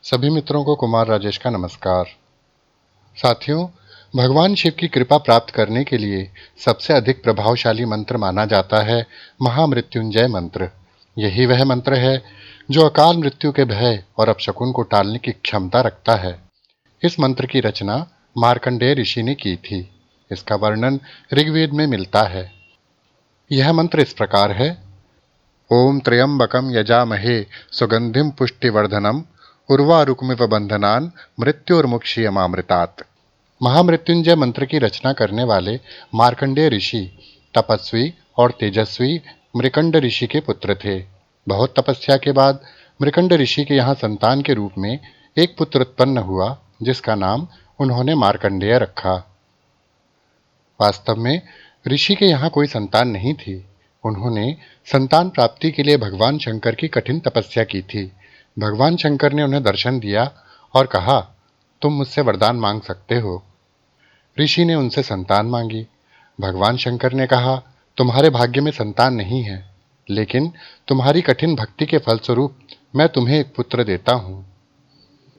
सभी मित्रों को कुमार राजेश का नमस्कार। साथियों, भगवान शिव की कृपा प्राप्त करने के लिए सबसे अधिक प्रभावशाली मंत्र माना जाता है महामृत्युंजय मंत्र। यही वह मंत्र है जो अकाल मृत्यु के भय और अपशकुन को टालने की क्षमता रखता है। इस मंत्र की रचना मार्कंडेय ऋषि ने की थी। इसका वर्णन ऋग्वेद में मिलता है। यह मंत्र इस प्रकार है: ओम त्र्यंबकम यजामहे सुगंधिम पुष्टिवर्धनम उर्वारुकमिव बंधनान मृत्युर्मुक्षीयमामृतात्। महामृत्युंजय मंत्र की रचना करने वाले मार्कंडेय ऋषि तपस्वी और तेजस्वी मृकंड ऋषि के पुत्र थे। बहुत तपस्या के बाद मृकंड ऋषि के यहाँ संतान के रूप में एक पुत्र उत्पन्न हुआ, जिसका नाम उन्होंने मार्कंडेय रखा। वास्तव में ऋषि के यहाँ कोई संतान नहीं थी। उन्होंने संतान प्राप्ति के लिए भगवान शंकर की कठिन तपस्या की थी। भगवान शंकर ने उन्हें दर्शन दिया और कहा, तुम मुझसे वरदान मांग सकते हो। ऋषि ने उनसे संतान मांगी। भगवान शंकर ने कहा, तुम्हारे भाग्य में संतान नहीं है, लेकिन तुम्हारी कठिन भक्ति के फलस्वरूप मैं तुम्हें एक पुत्र देता हूँ।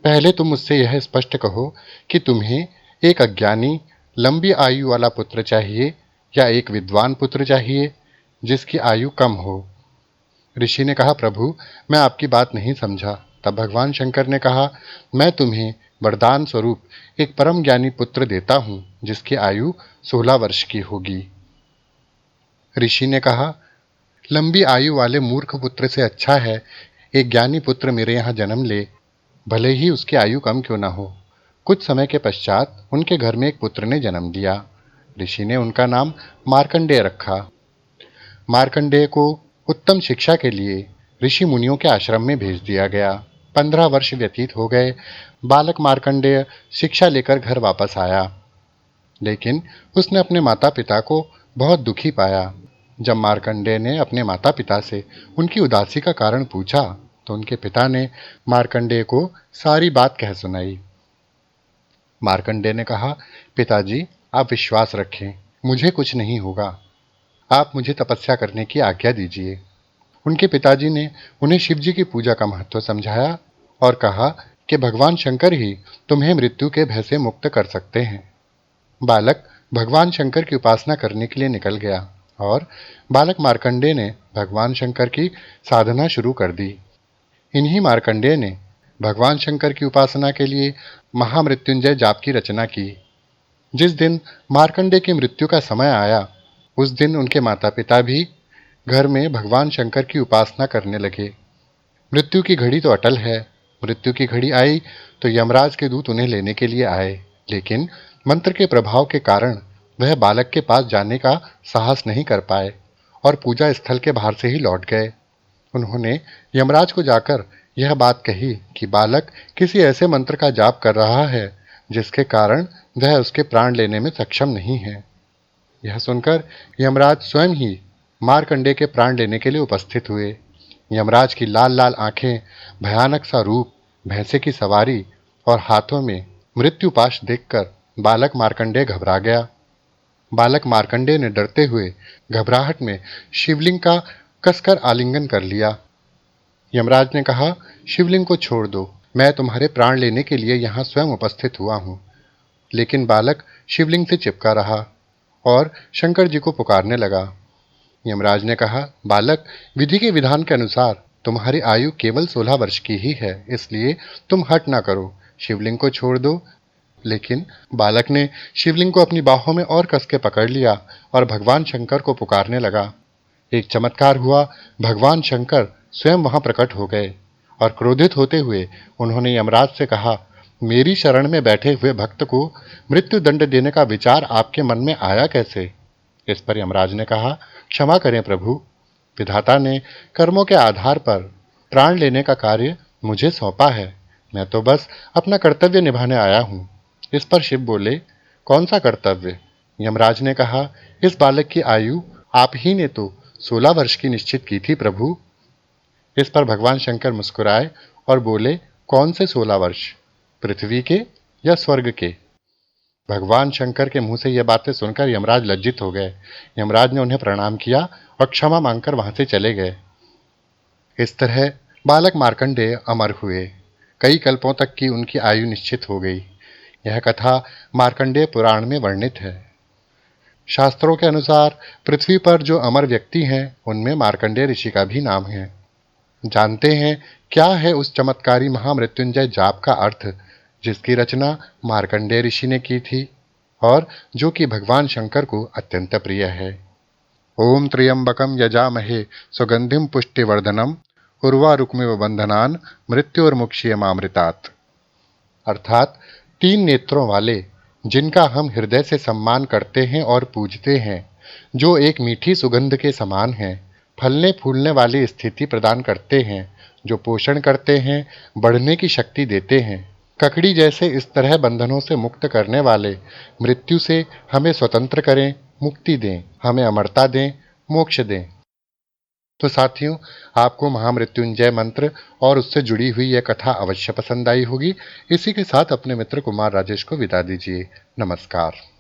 पहले तुम मुझसे यह स्पष्ट कहो कि तुम्हें एक अज्ञानी लंबी आयु वाला पुत्र चाहिए या एक विद्वान पुत्र चाहिए जिसकी आयु कम हो। ऋषि ने कहा, प्रभु, मैं आपकी बात नहीं समझा। तब भगवान शंकर ने कहा, मैं तुम्हें वरदान स्वरूप एक परम ज्ञानी पुत्र देता हूँ जिसकी आयु 16 वर्ष की होगी। ऋषि ने कहा, लंबी आयु वाले मूर्ख पुत्र से अच्छा है एक ज्ञानी पुत्र मेरे यहाँ जन्म ले, भले ही उसकी आयु कम क्यों न हो। कुछ समय के पश्चात उनके घर में एक पुत्र ने जन्म दिया। ऋषि ने उनका नाम मार्कंडेय रखा। मार्कंडेय को उत्तम शिक्षा के लिए ऋषि मुनियों के आश्रम में भेज दिया गया। 15 वर्ष व्यतीत हो गए। बालक मार्कंडेय शिक्षा लेकर घर वापस आया, लेकिन उसने अपने माता पिता को बहुत दुखी पाया। जब मार्कंडेय ने अपने माता पिता से उनकी उदासी का कारण पूछा, तो उनके पिता ने मार्कंडेय को सारी बात कह सुनाई। मार्कंडेय ने कहा, पिताजी, आप विश्वास रखें, मुझे कुछ नहीं होगा। आप मुझे तपस्या करने की आज्ञा दीजिए। उनके पिताजी ने उन्हें शिवजी की पूजा का महत्व समझाया और कहा कि भगवान शंकर ही तुम्हें मृत्यु के भय से मुक्त कर सकते हैं। बालक भगवान शंकर की उपासना करने के लिए निकल गया और बालक मार्कंडेय ने भगवान शंकर की साधना शुरू कर दी। इन्हीं मार्कंडेय ने भगवान शंकर की उपासना के लिए महामृत्युंजय जाप की रचना की। जिस दिन मार्कंडेय की मृत्यु का समय आया, उस दिन उनके माता पिता भी घर में भगवान शंकर की उपासना करने लगे। मृत्यु की घड़ी तो अटल है। मृत्यु की घड़ी आई तो यमराज के दूत उन्हें लेने के लिए आए, लेकिन मंत्र के प्रभाव के कारण वह बालक के पास जाने का साहस नहीं कर पाए और पूजा स्थल के बाहर से ही लौट गए। उन्होंने यमराज को जाकर यह बात कही कि बालक किसी ऐसे मंत्र का जाप कर रहा है जिसके कारण वह उसके प्राण लेने में सक्षम नहीं है। यह सुनकर यमराज स्वयं ही मार्कंडेय के प्राण लेने के लिए उपस्थित हुए। यमराज की लाल लाल आंखें, भयानक सा रूप, भैंसे की सवारी और हाथों में मृत्युपाश देखकर बालक मार्कंडेय घबरा गया। बालक मार्कंडेय ने डरते हुए घबराहट में शिवलिंग का कसकर आलिंगन कर लिया। यमराज ने कहा, शिवलिंग को छोड़ दो, मैं तुम्हारे प्राण लेने के लिए यहाँ स्वयं उपस्थित हुआ हूँ। लेकिन बालक शिवलिंग से चिपका रहा और शंकर जी को पुकारने लगा। यमराज ने कहा, बालक, विधि के विधान के अनुसार तुम्हारी आयु केवल 16 वर्ष की ही है, इसलिए तुम हट ना करो, शिवलिंग को छोड़ दो। लेकिन बालक ने शिवलिंग को अपनी बाहों में और कस के पकड़ लिया और भगवान शंकर को पुकारने लगा। एक चमत्कार हुआ। भगवान शंकर स्वयं वहां प्रकट हो गए और क्रोधित होते हुए उन्होंने यमराज से कहा, मेरी शरण में बैठे हुए भक्त को मृत्यु दंड देने का विचार आपके मन में आया कैसे? इस पर यमराज ने कहा, क्षमा करें प्रभु, विधाता ने कर्मों के आधार पर प्राण लेने का कार्य मुझे सौंपा है। मैं तो बस अपना कर्तव्य निभाने आया हूँ। इस पर शिव बोले, कौन सा कर्तव्य? यमराज ने कहा, इस बालक की आयु आप ही ने तो 16 वर्ष की निश्चित की थी प्रभु। इस पर भगवान शंकर मुस्कुराए और बोले, कौन से 16 वर्ष, पृथ्वी के या स्वर्ग के? भगवान शंकर के मुंह से यह बातें सुनकर यमराज लज्जित हो गए। यमराज ने उन्हें प्रणाम किया और क्षमा मांगकर वहां से चले गए। इस तरह बालक मार्कंडेय अमर हुए। कई कल्पों तक की उनकी आयु निश्चित हो गई। यह कथा मार्कंडेय पुराण में वर्णित है। शास्त्रों के अनुसार पृथ्वी पर जो अमर व्यक्ति हैं उनमें मार्कंडेय ऋषि का भी नाम है। जानते हैं क्या है उस चमत्कारी महामृत्युंजय जाप का अर्थ, जिसकी रचना मार्कंडेय ऋषि ने की थी और जो कि भगवान शंकर को अत्यंत प्रिय है। ओम त्र्यंबकम यजामहे सुगंधिम पुष्टिवर्धनम उर्वारुकमिव बंधनान मृत्योर्मुक्षीयमामृतात्। अर्थात 3 नेत्रों वाले, जिनका हम हृदय से सम्मान करते हैं और पूजते हैं, जो एक मीठी सुगंध के समान हैं, फलने फूलने वाली स्थिति प्रदान करते हैं, जो पोषण करते हैं, बढ़ने की शक्ति देते हैं, ककड़ी जैसे इस तरह बंधनों से मुक्त करने वाले, मृत्यु से हमें स्वतंत्र करें, मुक्ति दें, हमें अमरता दें, मोक्ष दें। तो साथियों, आपको महामृत्युंजय मंत्र और उससे जुड़ी हुई यह कथा अवश्य पसंद आई होगी। इसी के साथ अपने मित्र कुमार राजेश को विदा दीजिए। नमस्कार।